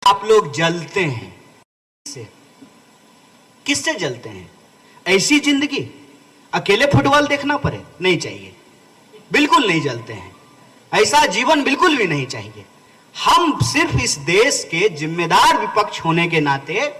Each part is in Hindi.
आप लोग जलते हैं। किससे जलते हैं? ऐसी जिंदगी अकेले फुटबॉल देखना पड़े? नहीं चाहिए, बिल्कुल नहीं जलते हैं। ऐसा जीवन बिल्कुल भी नहीं चाहिए। हम सिर्फ इस देश के जिम्मेदार विपक्ष होने के नाते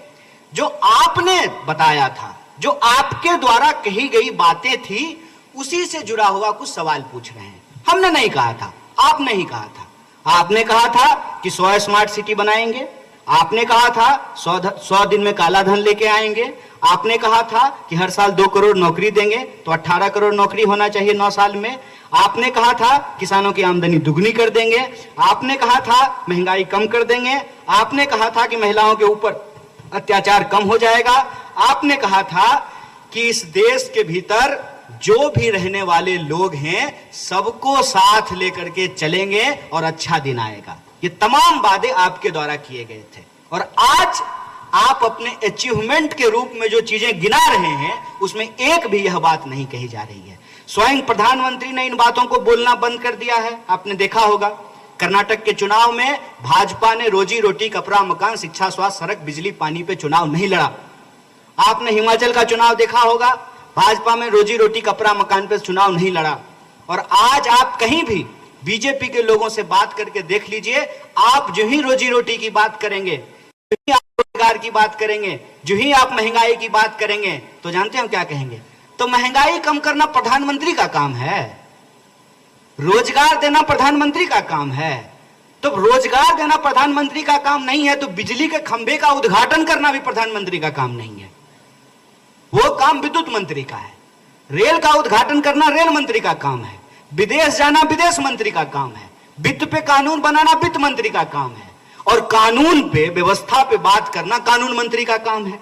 जो आपने बताया था, जो आपके द्वारा कही गई बातें थी, उसी से जुड़ा हुआ कुछ सवाल पूछ रहे हैं। हमने नहीं कहा था, आपने ही कहा था। आपने कहा था कि 100 स्मार्ट सिटी बनाएंगे, आपने कहा था 100 दिन में काला धन लेके आएंगे, आपने कहा था कि हर साल 2 करोड़ नौकरी देंगे, तो 18 करोड़ नौकरी होना चाहिए 9 साल में। आपने कहा था किसानों की आमदनी दुगनी कर देंगे, आपने कहा था महंगाई कम कर देंगे, आपने कहा था कि महिलाओं के ऊपर अत्याचार कम हो जाएगा, आपने कहा था कि इस देश के भीतर जो भी रहने वाले लोग हैं सबको साथ लेकर के चलेंगे और अच्छा दिन आएगा। ये तमाम वादे आपके द्वारा किए गए थे, और आज आप अपने अचीवमेंट के रूप में जो चीजें गिना रहे हैं उसमें एक भी यह बात नहीं कही जा रही है। स्वयं प्रधानमंत्री ने इन बातों को बोलना बंद कर दिया है। आपने देखा होगा कर्नाटक के चुनाव में भाजपा ने रोजी रोटी, कपड़ा, मकान, शिक्षा, स्वास्थ्य, सड़क, बिजली, पानी पे चुनाव नहीं लड़ा। आपने हिमाचल का चुनाव देखा होगा, भाजपा में रोजी रोटी, कपड़ा, मकान पे चुनाव नहीं लड़ा। और आज आप कहीं भी बीजेपी के लोगों से बात करके देख लीजिए, आप जो ही रोजी रोटी की बात करेंगे, जो ही आप रोजगार की बात करेंगे, जो ही आप महंगाई की बात करेंगे, तो जानते हैं क्या कहेंगे? तो महंगाई कम करना प्रधानमंत्री का काम है, रोजगार देना प्रधानमंत्री का काम है। तो रोजगार देना प्रधानमंत्री का काम नहीं है तो बिजली के खंभे का उद्घाटन करना भी प्रधानमंत्री का काम नहीं है, वो काम विद्युत मंत्री का है। रेल का उद्घाटन करना रेल मंत्री का काम है, विदेश जाना विदेश मंत्री का काम है, वित्त पे कानून बनाना वित्त मंत्री का काम है, और कानून पे, व्यवस्था पे बात करना कानून मंत्री का काम है।